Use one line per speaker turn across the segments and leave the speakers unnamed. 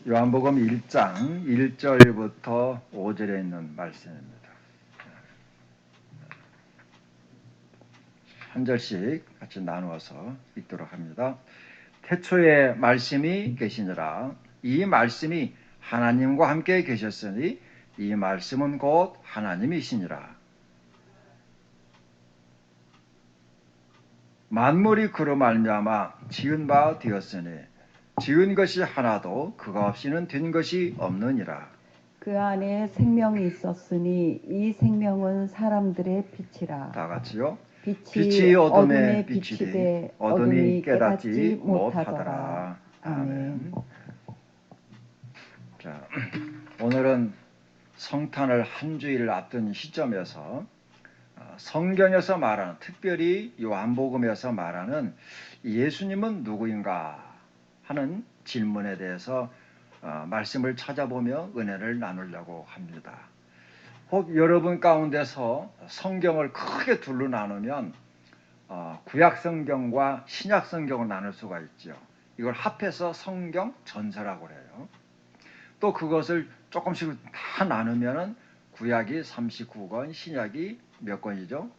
요한복음 1장 1절부터 5절에 있는 말씀입니다. 한 절씩 같이 나누어서 읽도록 합니다. 태초에 말씀이 계시니라. 이 말씀이 하나님과 함께 계셨으니 이 말씀은 곧 하나님이시니라. 만물이 그로 말미암아 지은 바 되었으니 지은 것이 하나도 그가 없이는 된 것이 없느니라.
그 안에 생명이 있었으니 이 생명은 사람들의 빛이라.
다 같이요.
빛이 어둠에
비치되
비치되
어둠이 깨닫지 못하더라.
아멘.
자, 오늘은 성탄을 한 주일 앞둔 시점에서 성경에서 말하는, 특별히 요한복음에서 말하는 예수님은 누구인가 하는 질문에 대해서 말씀을 찾아보며 은혜를 나누려고 합니다. 혹 여러분 가운데서 성경을 크게 둘로 나누면 구약 성경과 신약 성경을 나눌 수가 있죠. 이걸 합해서 성경 전서라고 해요. 또 그것을 조금씩 다 나누면은 구약이 39권, 신약이 몇 권이죠?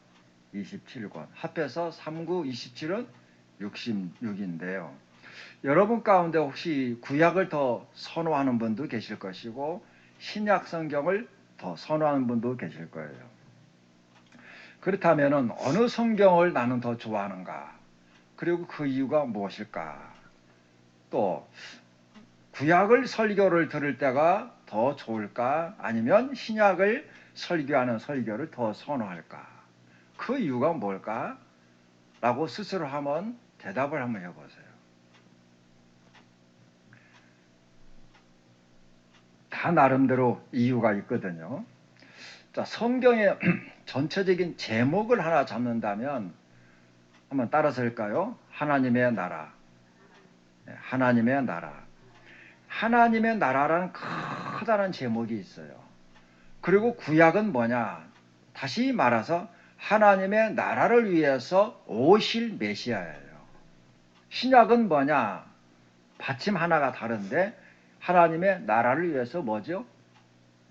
27권. 합해서 39, 27은 66인데요. 여러분 가운데 혹시 구약을 더 선호하는 분도 계실 것이고 신약 성경을 더 선호하는 분도 계실 거예요. 그렇다면 어느 성경을 나는 더 좋아하는가? 그리고 그 이유가 무엇일까? 또 구약을 설교를 들을 때가 더 좋을까? 아니면 신약을 설교하는 설교를 더 선호할까? 그 이유가 뭘까? 라고 스스로 한번 대답을 한번 해보세요. 다 나름대로 이유가 있거든요. 자, 성경의 전체적인 제목을 하나 잡는다면 한번 따라서 할까요? 하나님의 나라. 하나님의 나라. 하나님의 나라라는 커다란 제목이 있어요. 그리고 구약은 뭐냐? 다시 말해서 하나님의 나라를 위해서 오실 메시아예요. 신약은 뭐냐? 받침 하나가 다른데 하나님의 나라를 위해서 뭐죠?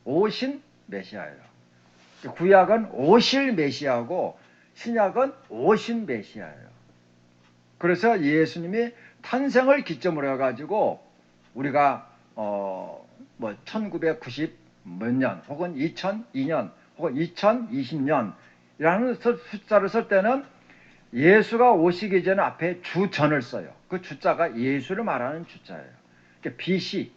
오신 메시아예요. 구약은 오실 메시아고 신약은 오신 메시아예요. 그래서 예수님이 탄생을 기점으로 해가지고 우리가 1990 몇 년 혹은 2002년 혹은 2020년이라는 숫자를 쓸 때는 예수가 오시기 전에 앞에 주전을 써요. 그 주자가 예수를 말하는 주자예요. BC.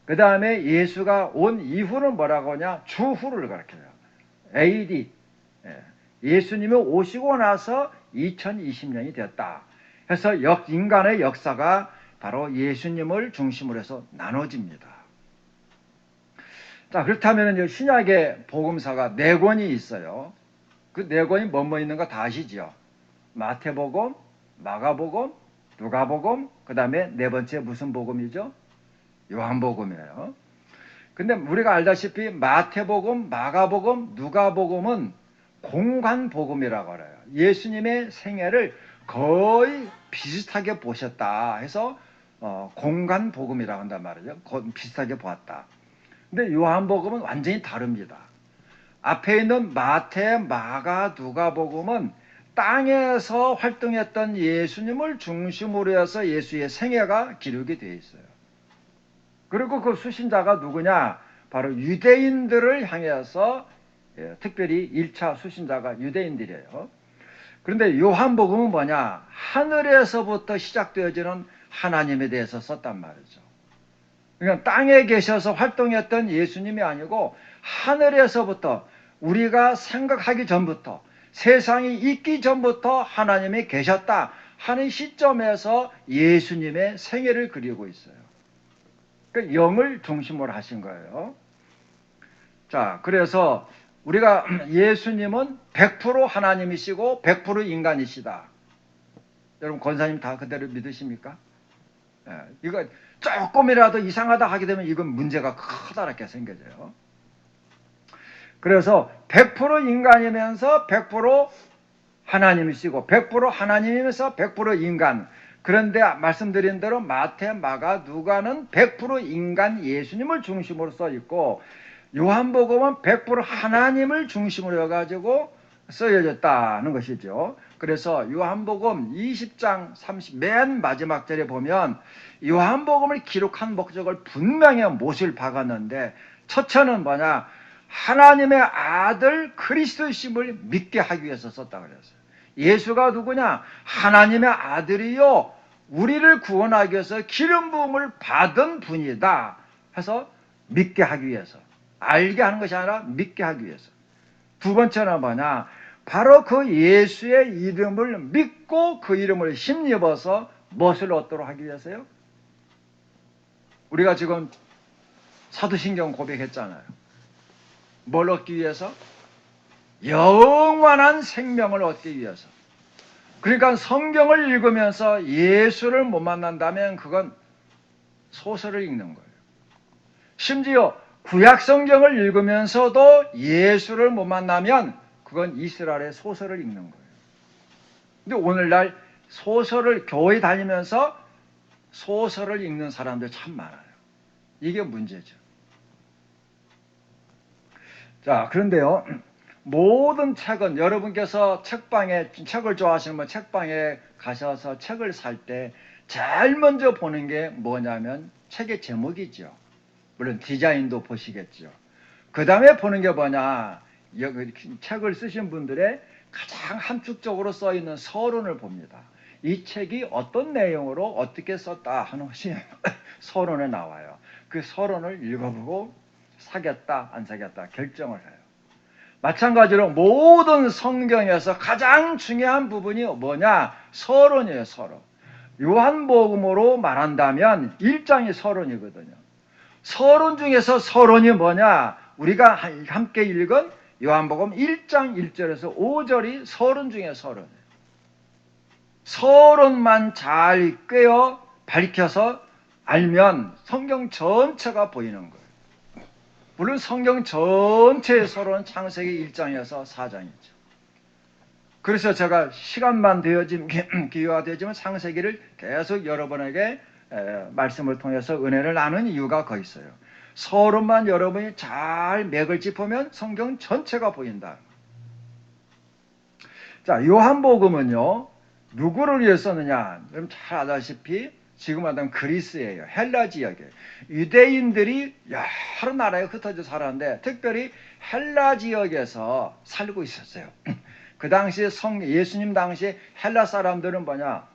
그 다음에 예수가 온 이후는 뭐라고 하냐? 주후를 가르쳐요. AD. 예수님이 오시고 나서 2020년이 됐다. 해서 인간의 역사가 바로 예수님을 중심으로 해서 나눠집니다. 자, 그렇다면 신약의 복음서가 4권이 있어요. 그 4권이 뭐뭐 있는가 다 아시죠? 마태복음, 마가복음, 누가복음, 그 다음에 네 번째 무슨 복음이죠? 요한복음이에요. 근데 우리가 알다시피 마태복음, 마가복음, 누가복음은 공관복음이라고 그래요. 예수님의 생애를 거의 비슷하게 보셨다 해서 공관복음이라고 한단 말이죠. 비슷하게 보았다. 근데 요한복음은 완전히 다릅니다. 앞에 있는 마태, 마가, 누가복음은 땅에서 활동했던 예수님을 중심으로 해서 예수의 생애가 기록이 되어 있어요. 그리고 그 수신자가 누구냐? 바로 유대인들을 향해서 특별히 1차 수신자가 유대인들이에요. 그런데 요한복음은 뭐냐? 하늘에서부터 시작되어지는 하나님에 대해서 썼단 말이죠. 그러니까 땅에 계셔서 활동했던 예수님이 아니고 하늘에서부터 우리가 생각하기 전부터 세상이 있기 전부터 하나님이 계셨다 하는 시점에서 예수님의 생애를 그리고 있어요. 그러니까 영을 중심으로 하신 거예요. 자, 그래서 우리가 예수님은 100% 하나님이시고 100% 인간이시다. 여러분 권사님 다 그대로 믿으십니까? 이거 조금이라도 이상하다 하게 되면 이건 문제가 커다랗게 생겨져요. 그래서 100% 인간이면서 100% 하나님이시고 100% 하나님이면서 100% 인간. 그런데 말씀드린 대로 마태, 마가, 누가는 100% 인간 예수님을 중심으로 써 있고 요한복음은 100% 하나님을 중심으로 해가지고 쓰여졌다는 것이죠. 그래서 요한복음 20장 30 맨 마지막 절에 보면 요한복음을 기록한 목적을 분명히 못을 박았는데 첫째는 뭐냐? 하나님의 아들 그리스도심을 믿게 하기 위해서 썼다 그랬어요. 예수가 누구냐? 하나님의 아들이요 우리를 구원하기 위해서 기름 부음을 받은 분이다 해서 믿게 하기 위해서, 알게 하는 것이 아니라 믿게 하기 위해서. 두 번째는 뭐냐? 바로 그 예수의 이름을 믿고 그 이름을 힘입어서 무엇을 얻도록 하기 위해서요? 우리가 지금 사도신경 고백했잖아요. 뭘 얻기 위해서? 영원한 생명을 얻기 위해서. 그러니까 성경을 읽으면서 예수를 못 만난다면 그건 소설을 읽는 거예요. 심지어 구약 성경을 읽으면서도 예수를 못 만나면 그건 이스라엘의 소설을 읽는 거예요. 근데 오늘날 소설을 교회 다니면서 소설을 읽는 사람들 참 많아요. 이게 문제죠. 자, 그런데요. 모든 책은 여러분께서 책을 좋아하시는 분 책방에 가셔서 책을 살 때 제일 먼저 보는 게 뭐냐면 책의 제목이죠. 물론 디자인도 보시겠죠. 그 다음에 보는 게 뭐냐? 책을 쓰신 분들의 가장 함축적으로 써 있는 서론을 봅니다. 이 책이 어떤 내용으로 어떻게 썼다 하는 것이 서론에 나와요. 그 서론을 읽어보고 사겠다 안 사겠다 결정을 해요. 마찬가지로 모든 성경에서 가장 중요한 부분이 뭐냐? 서론이에요. 서론. 요한복음으로 말한다면 1장이 서론이거든요. 서론 중에서 서론이 뭐냐? 우리가 함께 읽은 요한복음 1장 1절에서 5절이 서론 중에 서론이에요. 서론만 잘 꿰어 밝혀서 알면 성경 전체가 보이는 거예요. 물론 성경 전체의 서론은 창세기 1장에서 4장이죠. 그래서 제가 시간만 기회가 되지만 창세기를 계속 여러분에게 말씀을 통해서 은혜를 나눈 이유가 거기 있어요. 서론만 여러분이 잘 맥을 짚으면 성경 전체가 보인다. 자, 요한복음은요, 누구를 위해 썼느냐? 여러분 잘 아다시피 지금 말하면 그리스예요. 헬라 지역에 유대인들이 여러 나라에 흩어져 살았는데 특별히 헬라 지역에서 살고 있었어요. 그 당시에 예수님 당시에 헬라 사람들은 뭐냐?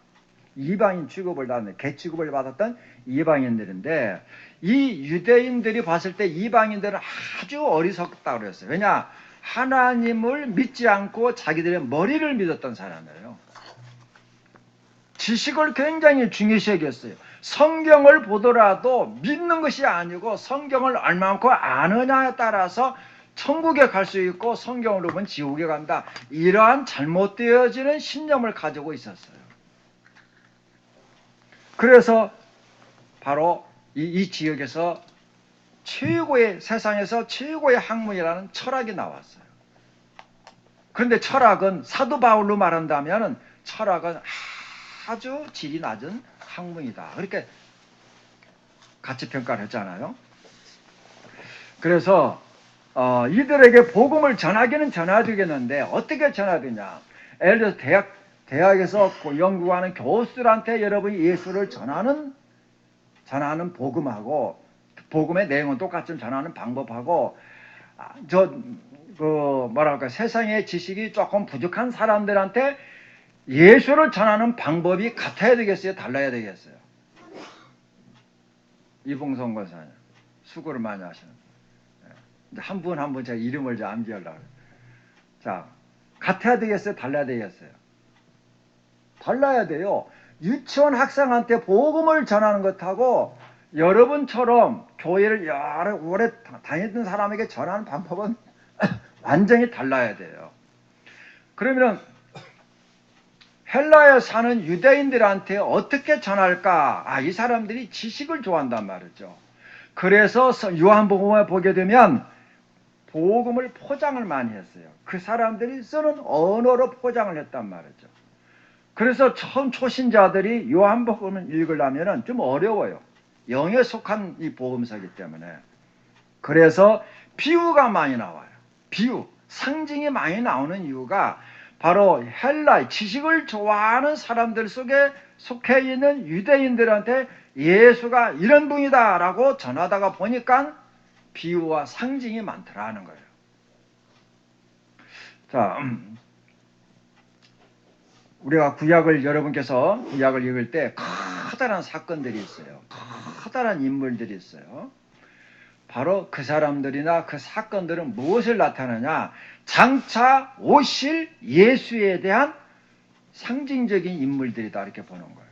이방인 취급을 받는, 개 취급을 받았던 이방인들인데 이 유대인들이 봤을 때 이방인들은 아주 어리석다고 그랬어요. 왜냐? 하나님을 믿지 않고 자기들의 머리를 믿었던 사람이에요. 지식을 굉장히 중요시 여겼어요. 성경을 보더라도 믿는 것이 아니고 성경을 얼마만큼 아느냐에 따라서 천국에 갈 수 있고 성경으로 보면 지옥에 간다. 이러한 잘못되어지는 신념을 가지고 있었어요. 그래서 바로 이 지역에서 세상에서 최고의 학문이라는 철학이 나왔어요. 그런데 철학은 사도 바울로 말한다면 철학은 아주 질이 낮은 학문이다. 그렇게 같이 평가를 했잖아요. 그래서 이들에게 복음을 전하기는 전해야 되겠는데 어떻게 전해야 되냐? 예를 들어서 대학에서 연구하는 교수들한테 여러분이 예수를 전하는 복음하고 복음의 내용은 똑같지만 전하는 방법하고 세상의 지식이 조금 부족한 사람들한테 예수를 전하는 방법이 같아야 되겠어요? 달라야 되겠어요? 이봉성 권사님 수고를 많이 하시는 한 분 한 분 제가 이름을 좀 암기하려고. 자, 같아야 되겠어요? 달라야 되겠어요? 달라야 돼요. 유치원 학생한테 복음을 전하는 것하고 여러분처럼 교회를 여러 오래 다니던 사람에게 전하는 방법은 완전히 달라야 돼요. 그러면 헬라에 사는 유대인들한테 어떻게 전할까? 이 사람들이 지식을 좋아한단 말이죠. 그래서 요한복음을 보게 되면 복음을 포장을 많이 했어요. 그 사람들이 쓰는 언어로 포장을 했단 말이죠. 그래서 처음 초신자들이 요한복음을 읽으려면 좀 어려워요. 영에 속한 이 복음서이기 때문에. 그래서 비유가 많이 나와요. 비유, 상징이 많이 나오는 이유가 바로 헬라, 지식을 좋아하는 사람들 속에 속해 있는 유대인들한테 예수가 이런 분이다 라고 전하다가 보니까 비유와 상징이 많더라는 거예요. 자, 우리가 여러분께서 구약을 읽을 때 커다란 사건들이 있어요. 커다란 인물들이 있어요. 바로 그 사람들이나 그 사건들은 무엇을 나타내냐? 장차 오실 예수에 대한 상징적인 인물들이다 이렇게 보는 거예요.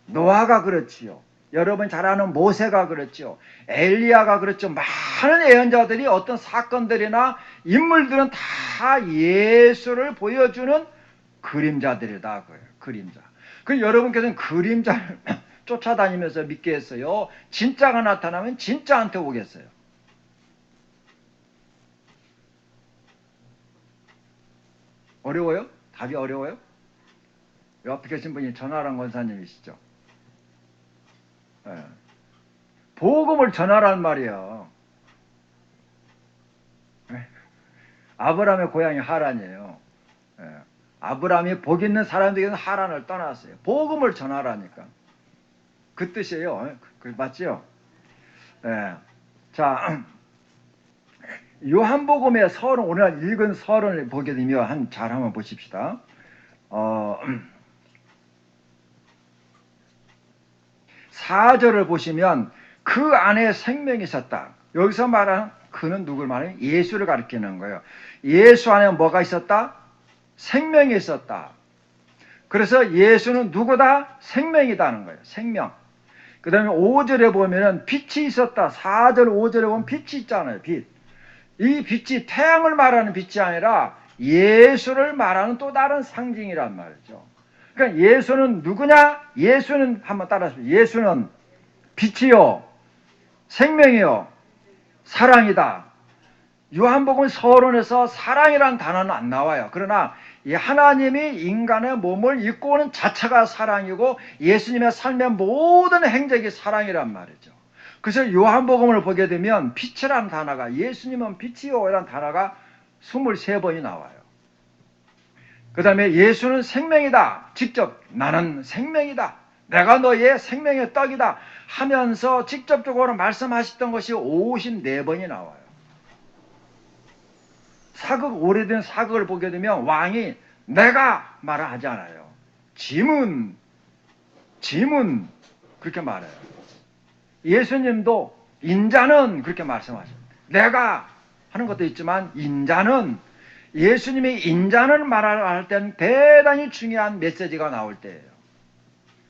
노아가 그렇지요. 여러분 잘 아는 모세가 그렇지요. 엘리야가 그렇죠. 많은 예언자들이 어떤 사건들이나 인물들은 다 예수를 보여주는 그림자들이다. 그림자. 그 여러분께서는 그림자를 쫓아다니면서 믿겠어요? 진짜가 나타나면 진짜한테 오겠어요? 어려워요? 답이 어려워요? 옆에 계신 분이 전하란 권사님이시죠? 네. 복음을 전하란 말이에요. 네. 아브라함의 고향이 하란이에요. 네. 아브라함이 복 있는 사람들에게는 하란을 떠났어요. 복음을 전하라니까. 그 뜻이에요. 맞지요? 네. 자, 요한복음의 서론, 오늘 읽은 서론을 보게 되면 잘 한번 보십시다. 4절을 보시면 그 안에 생명이 있었다. 여기서 말하는 그는 누굴 말해요? 예수를 가리키는 거예요. 예수 안에 뭐가 있었다? 생명이 있었다. 그래서 예수는 누구다? 생명이다는 거예요. 생명. 그 다음에 5절에 보면은 빛이 있었다. 4절, 5절에 보면 빛이 있잖아요. 빛. 이 빛이 태양을 말하는 빛이 아니라 예수를 말하는 또 다른 상징이란 말이죠. 그러니까 예수는 누구냐? 예수는 한번 따라하십시오. 예수는 빛이요, 생명이요, 사랑이다. 요한복음 서론에서 사랑이라는 단어는 안 나와요. 그러나 이 하나님이 인간의 몸을 입고 오는 자체가 사랑이고 예수님의 삶의 모든 행적이 사랑이란 말이죠. 그래서 요한복음을 보게 되면 빛이라는 단어가, 예수님은 빛이요 이라는 단어가 23번이 나와요. 그 다음에 예수는 생명이다. 직접 나는 생명이다. 내가 너의 생명의 떡이다 하면서 직접적으로 말씀하셨던 것이 54번이 나와요. 오래된 사극을 보게 되면 왕이 내가 말을 하지 않아요. 지문 그렇게 말해요. 예수님도 인자는 그렇게 말씀하십니다. 내가 하는 것도 있지만 인자는, 예수님이 인자는 말할 때는 대단히 중요한 메시지가 나올 때예요.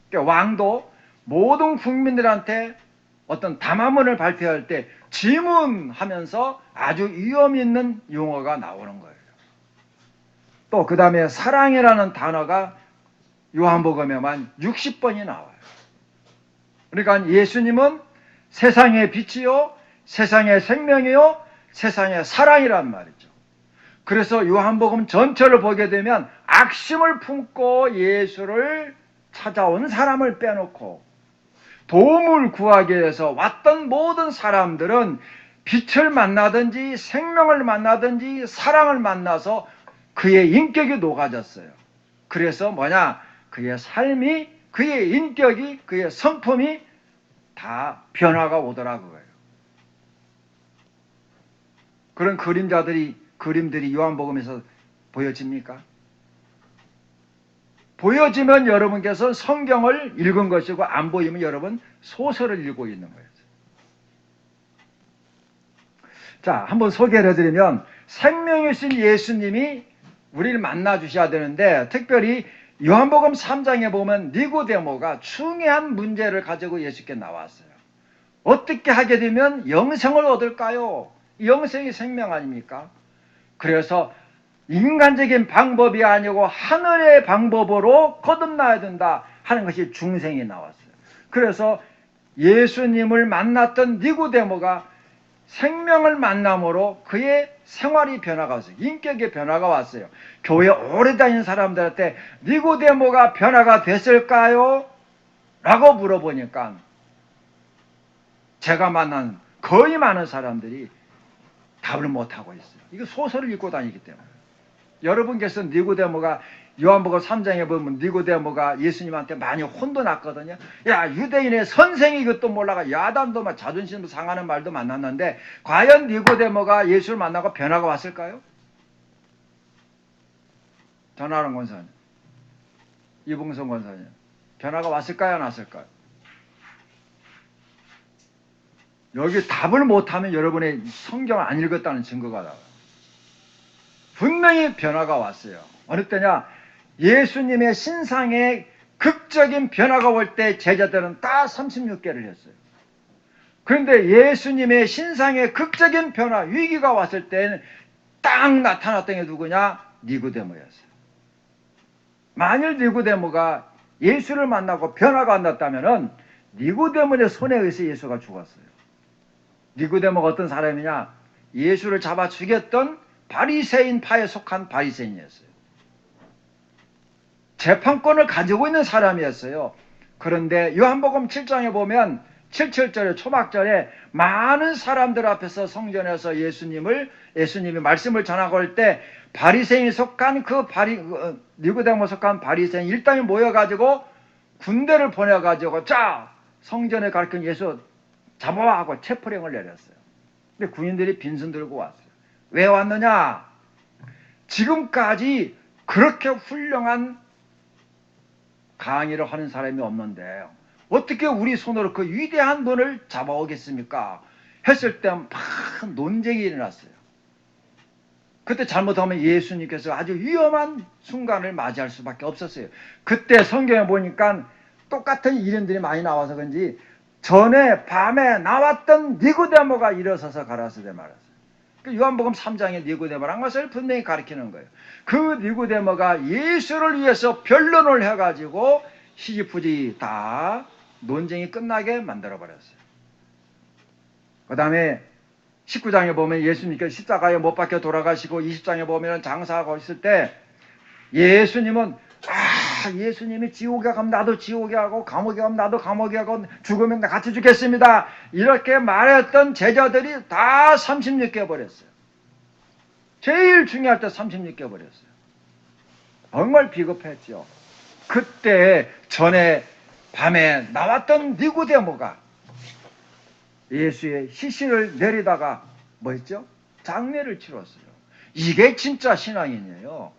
그러니까 왕도 모든 국민들한테 어떤 담화문을 발표할 때 지문하면서 아주 위험 있는 용어가 나오는 거예요. 또 그 다음에 사랑이라는 단어가 요한복음에만 60번이 나와요. 그러니까 예수님은 세상의 빛이요, 세상의 생명이요, 세상의 사랑이란 말이죠. 그래서 요한복음 전체를 보게 되면 악심을 품고 예수를 찾아온 사람을 빼놓고 도움을 구하기 위해서 왔던 모든 사람들은 빛을 만나든지 생명을 만나든지 사랑을 만나서 그의 인격이 녹아졌어요. 그래서 그의 삶이, 그의 인격이, 그의 성품이 다 변화가 오더라고요. 그런 그림들이 요한복음에서 보여집니까? 보여지면 여러분께서 성경을 읽은 것이고, 안 보이면 여러분 소설을 읽고 있는 거예요. 자, 한번 소개를 해드리면 생명이신 예수님이 우리를 만나 주셔야 되는데, 특별히 요한복음 3장에 보면 니고데모가 중요한 문제를 가지고 예수께 나왔어요. 어떻게 하게 되면 영생을 얻을까요? 영생이 생명 아닙니까? 그래서 인간적인 방법이 아니고 하늘의 방법으로 거듭나야 된다 하는 것이 중생이 나왔어요. 그래서 예수님을 만났던 니고데모가 생명을 만남으로 그의 생활이 변화가 왔어요. 인격의 변화가 왔어요. 교회 오래 다닌 사람들한테 니고데모가 변화가 됐을까요? 라고 물어보니까 제가 만난 거의 많은 사람들이 답을 못하고 있어요. 이거 소설을 읽고 다니기 때문에. 여러분께서 니고데모가 요한복음 3장에 보면 니고데모가 예수님한테 많이 혼도 났거든요. 야, 유대인의 선생이 이것도 몰라가 야단도 막 자존심 상하는 말도 만났는데 과연 니고데모가 예수를 만나고 변화가 왔을까요? 전하는 권사님, 이봉성 권사님, 변화가 왔을까요? 안 왔을까요? 여기 답을 못하면 여러분의 성경을 안 읽었다는 증거가 나와요. 분명히 변화가 왔어요. 어느 때냐? 예수님의 신상에 극적인 변화가 올 때 제자들은 다 36개를 했어요. 그런데 예수님의 신상에 극적인 변화, 위기가 왔을 때는 딱 나타났던 게 누구냐? 니고데모였어요. 만일 니고데모가 예수를 만나고 변화가 안 났다면 니고데모의 손에 의해서 예수가 죽었어요. 니고데모가 어떤 사람이냐? 예수를 잡아 죽였던 바리새인 파에 속한 바리새인이었어요. 재판권을 가지고 있는 사람이었어요. 그런데 요한복음 7장에 보면 77절에 초막절에 많은 사람들 앞에서 성전에서 예수님이 말씀을 전하고 올 때 바리새인이 속한 니고데모 속한 바리새인 일당이 모여가지고 군대를 보내가지고 자 성전에 가르친 예수 잡아와 하고 체포령을 내렸어요. 근데 군인들이 빈손 들고 왔어요. 왜 왔느냐? 지금까지 그렇게 훌륭한 강의를 하는 사람이 없는데 어떻게 우리 손으로 그 위대한 분을 잡아오겠습니까? 했을 때 막 논쟁이 일어났어요. 그때 잘못하면 예수님께서 아주 위험한 순간을 맞이할 수밖에 없었어요. 그때 성경에 보니까 똑같은 이름들이 많이 나와서 그런지 전에 밤에 나왔던 니고데모가 일어서서 가라사대 말았어요. 요한복음 3장에 니고데모란 것을 분명히 가리키는 거예요. 그 니고데모가 예수를 위해서 변론을 해가지고 시지프지 다 논쟁이 끝나게 만들어버렸어요. 그 다음에 19장에 보면 예수님께서 십자가에 못 박혀 돌아가시고 20장에 보면 장사하고 있을 때 예수님은 예수님이 지옥에 가면 나도 지옥에 가고 감옥에 가면 나도 감옥에 가고 죽으면 같이 죽겠습니다. 이렇게 말했던 제자들이 다 36개 버렸어요. 제일 중요할 때 36개 버렸어요. 정말 비겁했죠. 그때 전에 밤에 나왔던 니고데모가 예수의 시신을 내리다가 뭐 했죠? 장례를 치렀어요. 이게 진짜 신앙인이에요.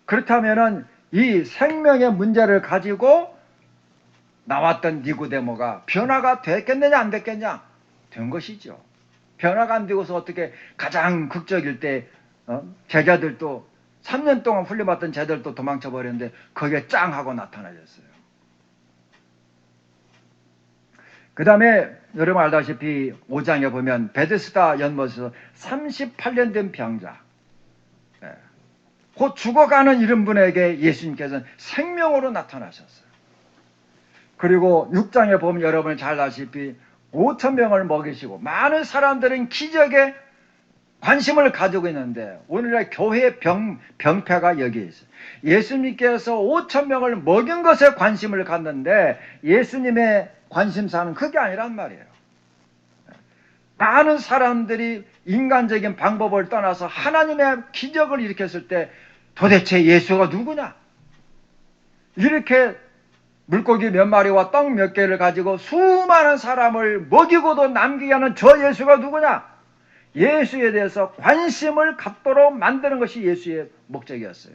그렇다면은 이 생명의 문제를 가지고 나왔던 니고데모가 변화가 됐겠느냐 안 됐겠냐? 된 것이죠. 변화가 안 되고서 어떻게 가장 극적일 때 제자들도 3년 동안 훈련받던 제자들도 도망쳐 버렸는데 거기에 짱 하고 나타나졌어요. 그 다음에 여러분 알다시피 5장에 보면 베데스다 연못에서 38년 된 병자 곧 죽어가는 이런 분에게 예수님께서는 생명으로 나타나셨어요. 그리고 6장에 보면 여러분 잘 아시다시피 5,000명을 먹이시고 많은 사람들은 기적에 관심을 가지고 있는데 오늘날 교회의 병폐가 여기에 있어요. 예수님께서 5,000명을 먹인 것에 관심을 갖는데 예수님의 관심사는 그게 아니란 말이에요. 많은 사람들이 인간적인 방법을 떠나서 하나님의 기적을 일으켰을 때 도대체 예수가 누구냐? 이렇게 물고기 몇 마리와 떡 몇 개를 가지고 수많은 사람을 먹이고도 남기게 하는 저 예수가 누구냐? 예수에 대해서 관심을 갖도록 만드는 것이 예수의 목적이었어요.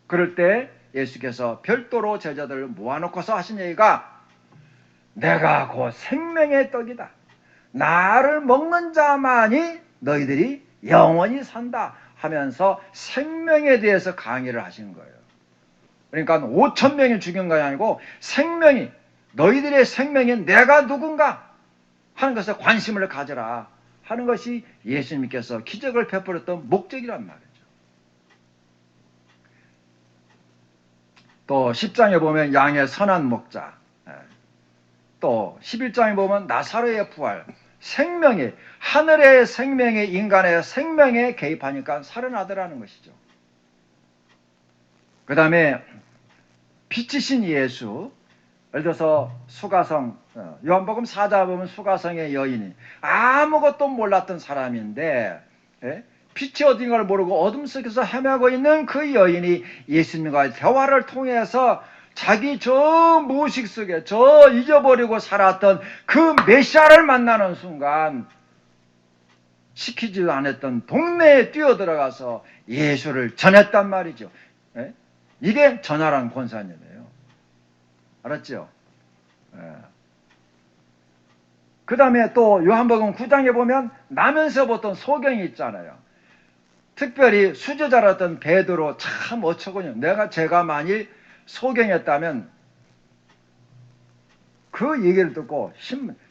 그럴 때 예수께서 별도로 제자들을 모아놓고서 하신 얘기가 내가 곧 생명의 떡이다. 나를 먹는 자만이 너희들이 영원히 산다 하면서 생명에 대해서 강의를 하시는 거예요. 그러니까 5,000명이 죽인 것이 아니고 생명이 너희들의 생명이 내가 누군가 하는 것에 관심을 가져라 하는 것이 예수님께서 기적을 베풀었던 목적이란 말이죠. 또 10장에 보면 양의 선한 목자, 또 11장에 보면 나사로의 부활, 생명이, 하늘의 생명이 인간의 생명에 개입하니까 살아나더라는 것이죠. 그 다음에 빛이신 예수, 예를 들어서 수가성, 요한복음 4자 보면 수가성의 여인이 아무것도 몰랐던 사람인데, 예? 빛이 어딘가를 모르고 어둠 속에서 헤매고 있는 그 여인이 예수님과의 대화를 통해서 자기 저 무의식 속에 저 잊어버리고 살았던 그 메시아를 만나는 순간 시키지도 않았던 동네에 뛰어들어가서 예수를 전했단 말이죠. 예? 이게 전하라는 권사님이에요. 알았죠? 예. 그 다음에 또 요한복음 9장에 보면 나면서부터 소경이 있잖아요. 특별히 수제자였던 베드로 참 어처구니. 제가 만일 소경이었다면 그 얘기를 듣고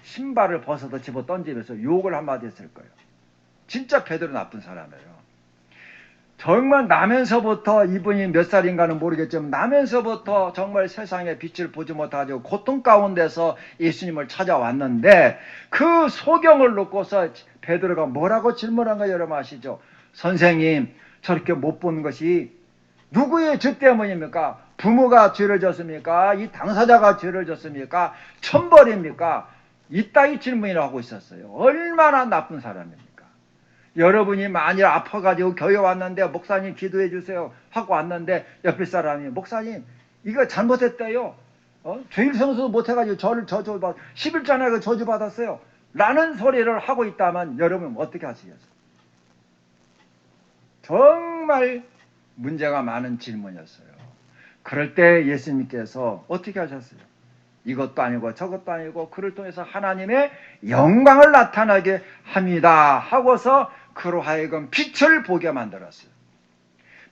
신발을 벗어서 집어 던지면서 욕을 한마디 했을 거예요. 진짜 베드로 나쁜 사람이에요. 정말 나면서부터 이분이 몇 살인가는 모르겠지만 나면서부터 정말 세상에 빛을 보지 못하고 고통 가운데서 예수님을 찾아왔는데 그 소경을 놓고서 베드로가 뭐라고 질문한가 여러분 아시죠? 선생님, 저렇게 못 보는 것이 누구의 죄 때문입니까? 부모가 죄를 졌습니까? 이 당사자가 죄를 졌습니까? 천벌입니까? 이따위 질문이라고 하고 있었어요. 얼마나 나쁜 사람입니까? 여러분이 만일 아파가지고 교회 왔는데 목사님 기도해 주세요 하고 왔는데 옆에 사람이 목사님 이거 잘못했대요. 죄일 성수도 못해가지고 저를 저주받 11전에 그 저주받았어요. 라는 소리를 하고 있다면 여러분 어떻게 하시겠어요? 정말 문제가 많은 질문이었어요. 그럴 때 예수님께서 어떻게 하셨어요? 이것도 아니고 저것도 아니고 그를 통해서 하나님의 영광을 나타나게 합니다 하고서 그로 하여금 빛을 보게 만들었어요.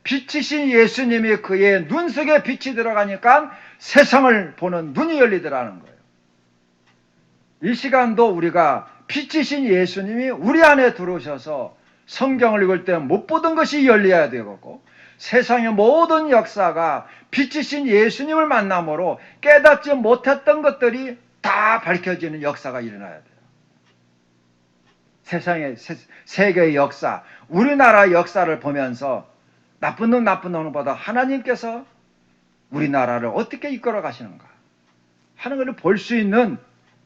빛이신 예수님이 그의 눈 속에 빛이 들어가니까 세상을 보는 눈이 열리더라는 거예요. 이 시간도 우리가 빛이신 예수님이 우리 안에 들어오셔서 성경을 읽을 때 못 보던 것이 열려야 되고 세상의 모든 역사가 빛이신 예수님을 만남으로 깨닫지 못했던 것들이 다 밝혀지는 역사가 일어나야 돼요. 세상의 세계의 역사, 우리나라 역사를 보면서 나쁜 놈 나쁜 놈보다 하나님께서 우리나라를 어떻게 이끌어 가시는가 하는 것을 볼 수 있는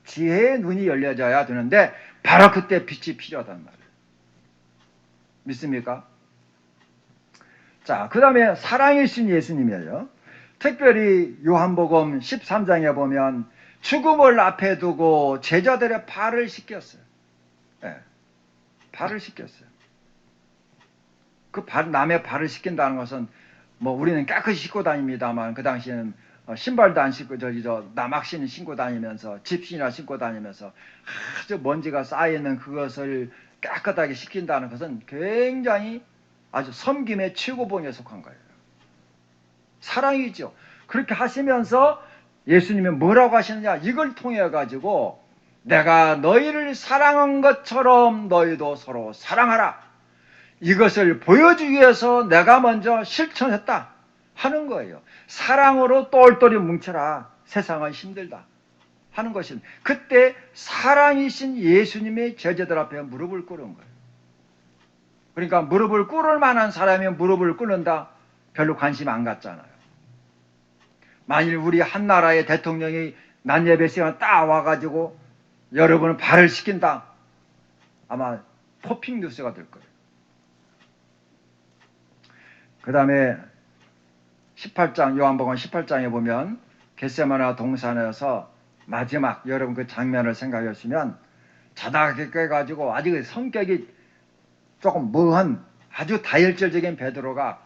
지혜의 눈이 열려져야 되는데 바로 그때 빛이 필요하단 말이에요. 믿습니까? 자, 그 다음에 사랑이신 예수님이에요. 특별히 요한복음 13장에 보면 죽음을 앞에 두고 제자들의 발을 씻겼어요. 네, 발을 씻겼어요. 그 남의 발을 씻긴다는 것은 뭐 우리는 깨끗이 씻고 다닙니다만 그 당시에는 신발도 안 신고 남학신 신고 다니면서 집신이나 신고 다니면서 아주 먼지가 쌓여있는 그것을 깨끗하게 씻긴다는 것은 굉장히 아주 섬김의 최고봉에 속한 거예요. 사랑이죠. 그렇게 하시면서 예수님이 뭐라고 하시느냐 이걸 통해 가지고 내가 너희를 사랑한 것처럼 너희도 서로 사랑하라. 이것을 보여주기 위해서 내가 먼저 실천했다 하는 거예요. 사랑으로 똘똘이 뭉쳐라. 세상은 힘들다 하는 것은 그때 사랑이신 예수님의 제자들 앞에 무릎을 꿇은 거예요. 그러니까 무릎을 꿇을 만한 사람이 무릎을 꿇는다 별로 관심 안 갖잖아요. 만일 우리 한 나라의 대통령이 낮 예배 시간 딱 와가지고 여러분은 발을 씻긴다 아마 토픽 뉴스가 될 거예요. 그 다음에 18장 요한복음 18장에 보면 겟세마네 동산에서 마지막 여러분 그 장면을 생각해 보시면 자다가 깨가지고 아직 성격이 조금 뭐한 아주 다혈질적인 베드로가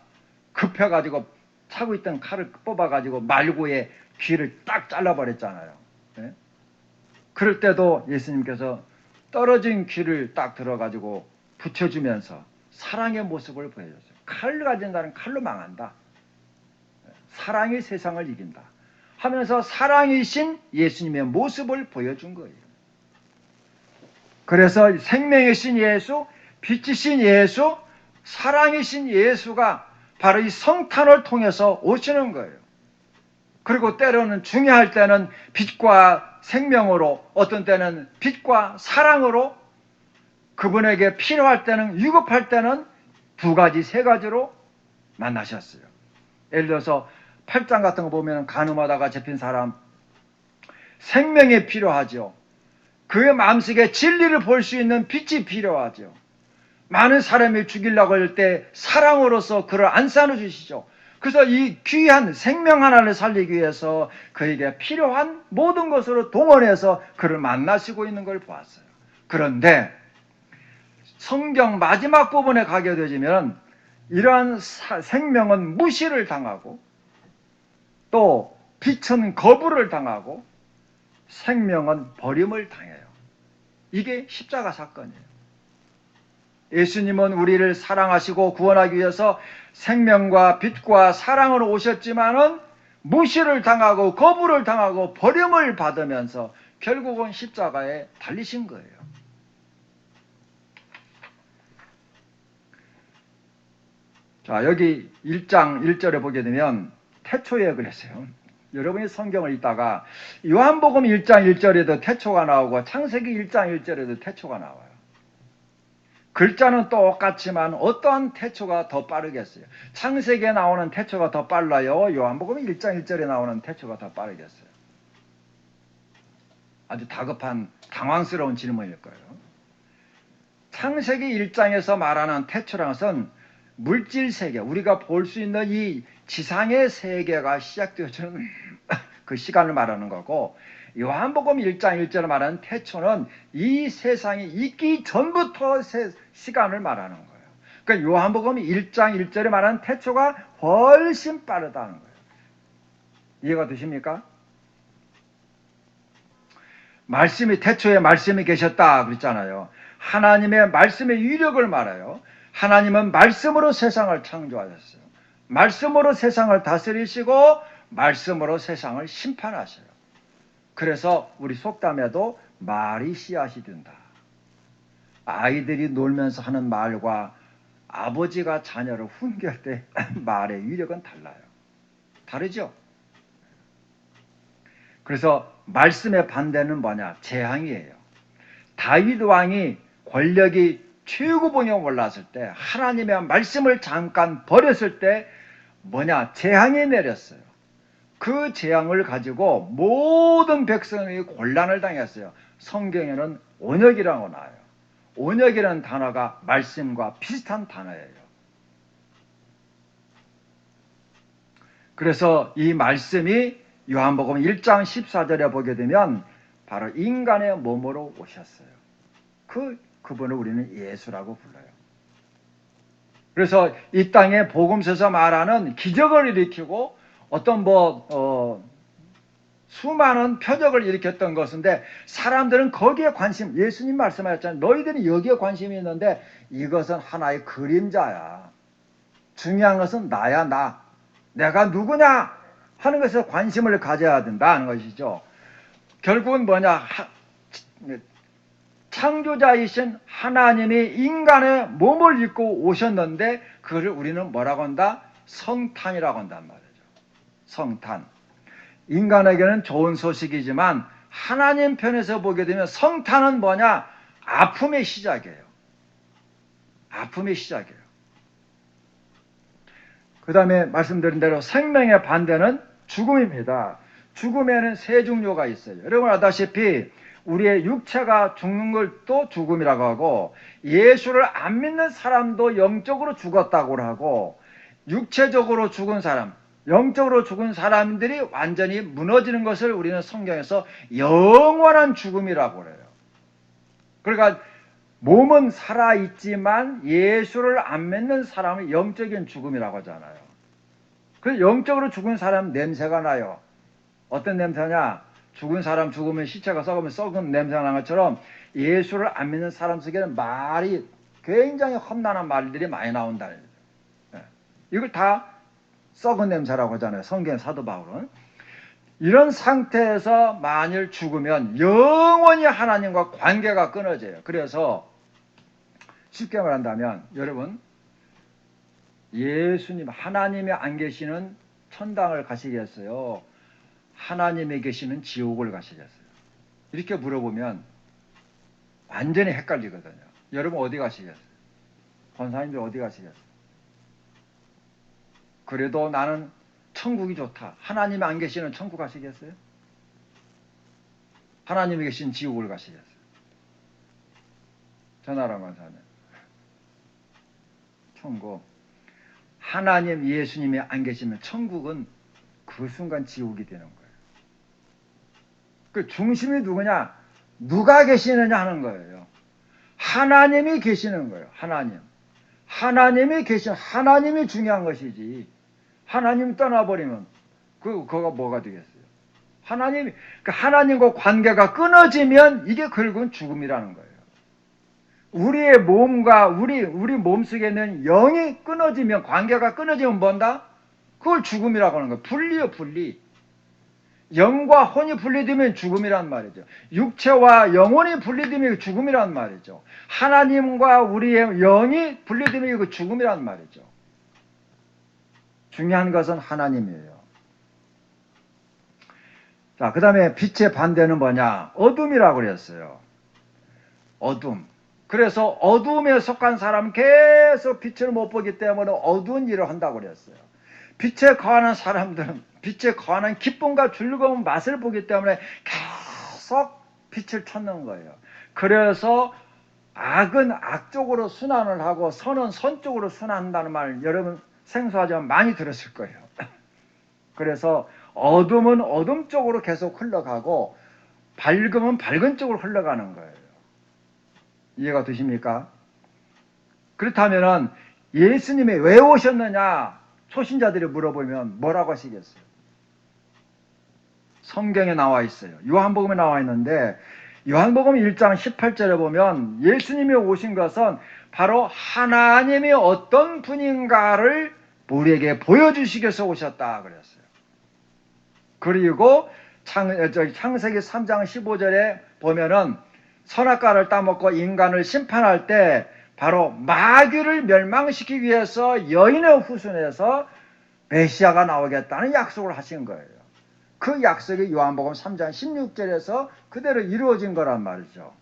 급해가지고 차고 있던 칼을 뽑아가지고 말구의 귀를 딱 잘라버렸잖아요. 네? 그럴 때도 예수님께서 떨어진 귀를 딱 들어가지고 붙여주면서 사랑의 모습을 보여줬어요. 칼을 가진 자는 칼로 망한다. 사랑이 세상을 이긴다 하면서 사랑이신 예수님의 모습을 보여준 거예요. 그래서 생명이신 예수, 빛이신 예수, 사랑이신 예수가 바로 이 성탄을 통해서 오시는 거예요. 그리고 때로는 중요할 때는 빛과 생명으로, 어떤 때는 빛과 사랑으로, 그분에게 필요할 때는, 위급할 때는 두 가지, 세 가지로 만나셨어요. 예를 들어서 8장 같은 거 보면 간음하다가 잡힌 사람, 생명이 필요하죠. 그의 마음속에 진리를 볼 수 있는 빛이 필요하죠. 많은 사람이 죽이려고 할 때 사랑으로서 그를 안싸워 주시죠. 그래서 이 귀한 생명 하나를 살리기 위해서 그에게 필요한 모든 것으로 동원해서 그를 만나시고 있는 걸 보았어요. 그런데 성경 마지막 부분에 가게 되면 이러한 생명은 무시를 당하고 또 빛은 거부를 당하고 생명은 버림을 당해요. 이게 십자가 사건이에요. 예수님은 우리를 사랑하시고 구원하기 위해서 생명과 빛과 사랑으로 오셨지만은 무시를 당하고 거부를 당하고 버림을 받으면서 결국은 십자가에 달리신 거예요. 자, 여기 1장 1절에 보게 되면 태초에 그랬어요. 여러분이 성경을 읽다가 요한복음 1장 1절에도 태초가 나오고 창세기 1장 1절에도 태초가 나와요. 글자는 똑같지만 어떠한 태초가 더 빠르겠어요? 창세기에 나오는 태초가 더 빨라요? 요한복음 1장 1절에 나오는 태초가 더 빠르겠어요? 아주 다급한 당황스러운 질문일 거예요. 창세기 1장에서 말하는 태초라는 것은 물질 세계, 우리가 볼 수 있는 이 지상의 세계가 시작되어지는 그 시간을 말하는 거고, 요한복음 1장 1절에 말하는 태초는 이 세상이 있기 전부터 시간을 말하는 거예요. 그러니까 요한복음 1장 1절에 말하는 태초가 훨씬 빠르다는 거예요. 이해가 되십니까? 말씀이, 태초에 말씀이 계셨다 그랬잖아요. 하나님의 말씀의 위력을 말해요. 하나님은 말씀으로 세상을 창조하셨어요. 말씀으로 세상을 다스리시고 말씀으로 세상을 심판하셔요. 그래서 우리 속담에도 말이 씨앗이 된다. 아이들이 놀면서 하는 말과 아버지가 자녀를 훈계할 때 말의 위력은 달라요. 다르죠? 그래서 말씀의 반대는 뭐냐? 재앙이에요. 다윗 왕이 권력이 최고봉에 올랐을 때, 하나님의 말씀을 잠깐 버렸을 때 뭐냐? 재앙이 내렸어요. 그 재앙을 가지고 모든 백성이 곤란을 당했어요. 성경에는 온역이라고 나와요. 온역이라는 단어가 말씀과 비슷한 단어예요. 그래서 이 말씀이 요한복음 1장 14절에 보게 되면 바로 인간의 몸으로 오셨어요. 그분을 우리는 예수라고 불러요. 그래서 이 땅에 복음서에서 말하는 기적을 일으키고 어떤 수많은 표적을 일으켰던 것인데, 사람들은 거기에 관심, 예수님 말씀하셨잖아요. 너희들이 여기에 관심이 있는데 이것은 하나의 그림자야. 중요한 것은 나야, 나. 내가 누구냐 하는 것에 관심을 가져야 된다는 것이죠. 결국은 뭐냐? 창조자이신 하나님이 인간의 몸을 입고 오셨는데 그것을 우리는 뭐라고 한다? 성탄이라고 한단 말이죠. 성탄. 인간에게는 좋은 소식이지만 하나님 편에서 보게 되면 성탄은 뭐냐? 아픔의 시작이에요. 아픔의 시작이에요. 그 다음에 말씀드린 대로 생명의 반대는 죽음입니다. 죽음에는 세 종류가 있어요. 여러분 아다시피 우리의 육체가 죽는 걸 또 죽음이라고 하고, 예수를 안 믿는 사람도 영적으로 죽었다고 하고, 육체적으로 죽은 사람, 영적으로 죽은 사람들이 완전히 무너지는 것을 우리는 성경에서 영원한 죽음이라고 해요. 그러니까 몸은 살아있지만 예수를 안 믿는 사람은 영적인 죽음이라고 하잖아요. 그래서 영적으로 죽은 사람 냄새가 나요. 어떤 냄새냐? 죽은 사람 죽으면 시체가 썩으면 썩은 냄새가 나는 것처럼 예수를 안 믿는 사람 속에는 말이 굉장히 험난한 말들이 많이 나온다. 이걸 다 썩은 냄새라고 하잖아요. 성경 사도 바울은. 이런 상태에서 만일 죽으면 영원히 하나님과 관계가 끊어져요. 그래서 쉽게 말한다면 여러분, 예수님, 하나님이 안 계시는 천당을 가시겠어요? 하나님이 계시는 지옥을 가시겠어요? 이렇게 물어보면 완전히 헷갈리거든요. 여러분 어디 가시겠어요? 권사님들 어디 가시겠어요? 그래도 나는 천국이 좋다. 하나님이 안 계시는 천국 가시겠어요? 하나님이 계신 지옥을 가시겠어요? 전하란 권사님. 천국. 하나님 예수님이 안 계시면 천국은 그 순간 지옥이 되는 거예요. 그 중심이 누구냐? 누가 계시느냐 하는 거예요. 하나님이 계시는 거예요. 하나님. 하나님이 하나님이 중요한 것이지. 하나님 떠나버리면 그거가 뭐가 되겠어요? 하나님과 관계가 끊어지면 이게 결국은 죽음이라는 거예요. 우리의 몸과 우리 몸속에 있는 영이 끊어지면, 관계가 끊어지면 뭔다? 그걸 죽음이라고 하는 거예요. 분리요, 분리. 영과 혼이 분리되면 죽음이란 말이죠. 육체와 영혼이 분리되면 죽음이란 말이죠. 하나님과 우리의 영이 분리되면 이거 죽음이란 말이죠. 중요한 것은 하나님이에요. 자, 그 다음에 빛의 반대는 뭐냐? 어둠이라고 그랬어요. 어둠. 그래서 어둠에 속한 사람은 계속 빛을 못 보기 때문에 어두운 일을 한다고 그랬어요. 빛에 거하는 사람들은 빛에 거하는 기쁨과 즐거운 맛을 보기 때문에 계속 빛을 찾는 거예요. 그래서 악은 악쪽으로 순환을 하고 선은 선쪽으로 순환한다는 말 여러분 생소하지만 많이 들었을 거예요. 그래서 어둠은 어둠 쪽으로 계속 흘러가고 밝음은 밝은 쪽으로 흘러가는 거예요. 이해가 되십니까? 그렇다면 예수님이 왜 오셨느냐? 초신자들이 물어보면 뭐라고 하시겠어요? 성경에 나와 있어요. 요한복음에 나와 있는데 요한복음 1장 18절에 보면 예수님이 오신 것은 바로 하나님이 어떤 분인가를 우리에게 보여주시기 위해서 오셨다 그랬어요. 그리고 창세기 3장 15절에 보면은 선악과를 따먹고 인간을 심판할 때 바로 마귀를 멸망시키기 위해서 여인의 후손에서 메시아가 나오겠다는 약속을 하신 거예요. 그 약속이 요한복음 3장 16절에서 그대로 이루어진 거란 말이죠.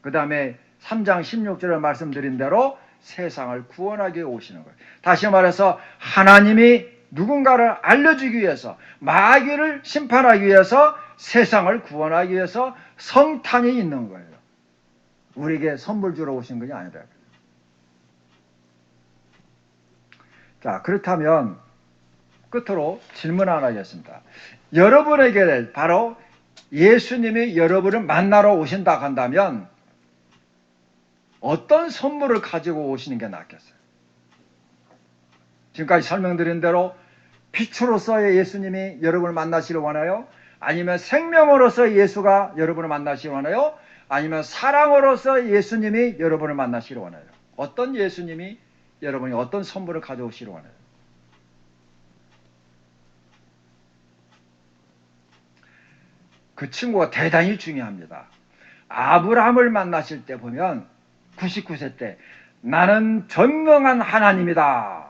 그 다음에 3장 16절에 말씀드린 대로 세상을 구원하기 위해 오시는 거예요. 다시 말해서 하나님이 누군가를 알려주기 위해서, 마귀를 심판하기 위해서, 세상을 구원하기 위해서 성탄이 있는 거예요. 우리에게 선물 주러 오신 것이 아니라. 자, 그렇다면 끝으로 질문 하나 하겠습니다. 여러분에게 바로 예수님이 여러분을 만나러 오신다 한다면 어떤 선물을 가지고 오시는 게 낫겠어요? 지금까지 설명드린 대로 빛으로서의 예수님이 여러분을 만나시길 원해요? 아니면 생명으로서 예수가 여러분을 만나시길 원해요? 아니면 사랑으로서 예수님이 여러분을 만나시길 원해요? 어떤 예수님이 여러분이 어떤 선물을 가져오시길 원해요? 그 친구가 대단히 중요합니다. 아브라함을 만나실 때 보면 99세 때 나는 전능한 하나님이다.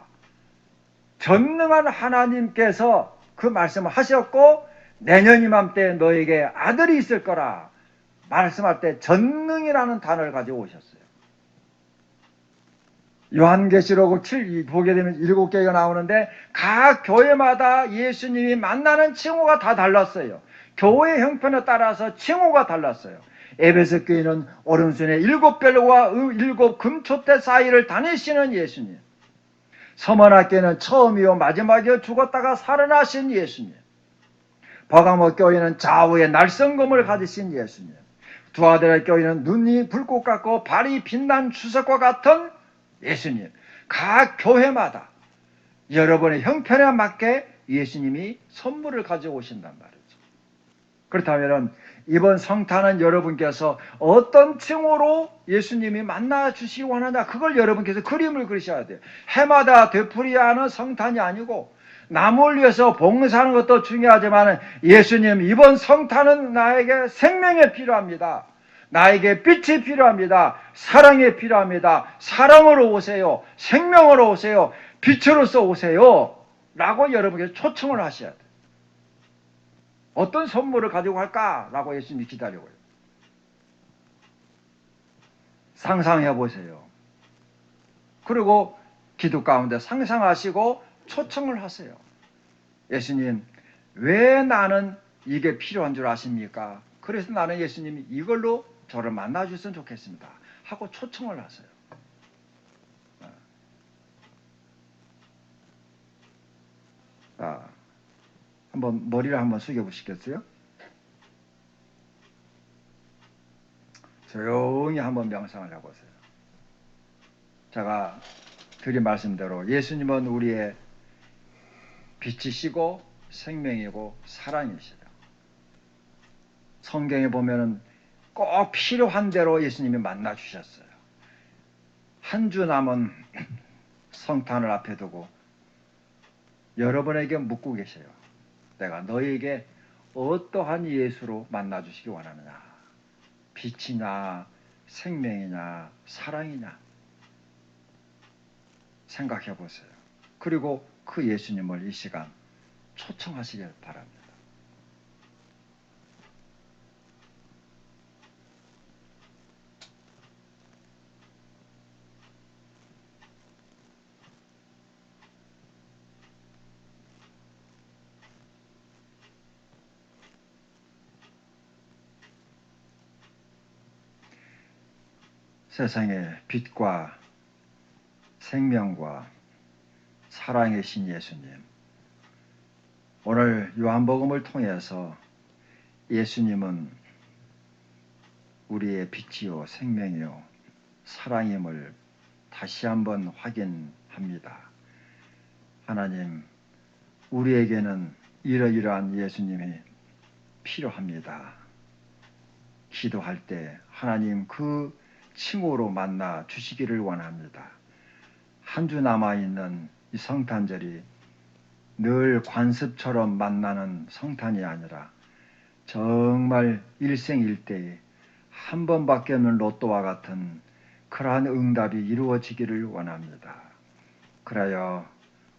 전능한 하나님께서 그 말씀을 하셨고 내년 이맘때 너에게 아들이 있을 거라 말씀할 때 전능이라는 단어를 가지고 오셨어요. 요한계시록 7 보게 되면 7개가 나오는데 각 교회마다 예수님이 만나는 칭호가 다 달랐어요. 교회 형편에 따라서 칭호가 달랐어요. 에베소 교회는 오른손에 7별과 7 금촛대 사이를 다니시는 예수님. 서머나 교회는 처음이요 마지막이요 죽었다가 살아나신 예수님. 버가모 교회는 좌우에 날성검을 가지신 예수님. 두아데라 교회는 눈이 불꽃 같고 발이 빛난 주석과 같은 예수님. 각 교회마다 여러분의 형편에 맞게 예수님이 선물을 가져오신단 말이죠. 그렇다면 이번 성탄은 여러분께서 어떤 칭호로 예수님이 만나주시기 원하냐, 그걸 여러분께서 그림을 그리셔야 돼요. 해마다 되풀이해야 하는 성탄이 아니고 남을 위해서 봉사하는 것도 중요하지만 예수님 이번 성탄은 나에게 생명이 필요합니다. 나에게 빛이 필요합니다. 사랑이 필요합니다. 사랑으로 오세요. 생명으로 오세요. 빛으로서 오세요. 라고 여러분께서 초청을 하셔야 돼요. 어떤 선물을 가지고 갈까라고 예수님이 기다려요. 상상해 보세요. 그리고 기도 가운데 상상하시고 초청을 하세요. 예수님, 왜 나는 이게 필요한 줄 아십니까? 그래서 나는 예수님이 이걸로 저를 만나 주셨으면 좋겠습니다 하고 초청을 하세요. 한번 머리를 한번 숙여 보시겠어요? 조용히 한번 명상을 해보세요. 제가 드린 말씀대로 예수님은 우리의 빛이시고 생명이고 사랑이시죠. 성경에 보면은 꼭 필요한 대로 예수님이 만나 주셨어요. 한 주 남은 성탄을 앞에 두고 여러분에게 묻고 계세요. 내가 너에게 어떠한 예수로 만나 주시기 원하느냐? 빛이냐, 생명이냐, 사랑이냐? 생각해 보세요. 그리고 그 예수님을 이 시간 초청하시길 바랍니다. 세상의 빛과 생명과 사랑의 신 예수님, 오늘 요한복음을 통해서 예수님은 우리의 빛이요 생명이요 사랑임을 다시 한번 확인합니다. 하나님, 우리에게는 이러이러한 예수님이 필요합니다. 기도할 때 하나님 그 칭호로 만나 주시기를 원합니다. 한 주 남아있는 이 성탄절이 늘 관습처럼 만나는 성탄이 아니라 정말 일생일대에 한 번밖에 없는 로또와 같은 그러한 응답이 이루어지기를 원합니다. 그래야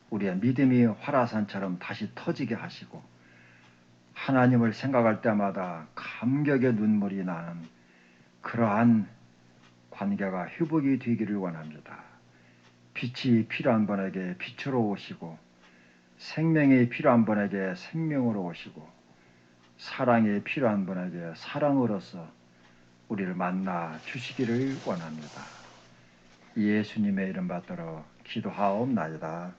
우리의 믿음이 활화산처럼 다시 터지게 하시고 하나님을 생각할 때마다 감격의 눈물이 나는 그러한 관계가 회복이 되기를 원합니다. 빛이 필요한 분에게 빛으로 오시고 생명이 필요한 분에게 생명으로 오시고 사랑이 필요한 분에게 사랑으로서 우리를 만나 주시기를 원합니다. 예수님의 이름 받들어 기도하옵나이다.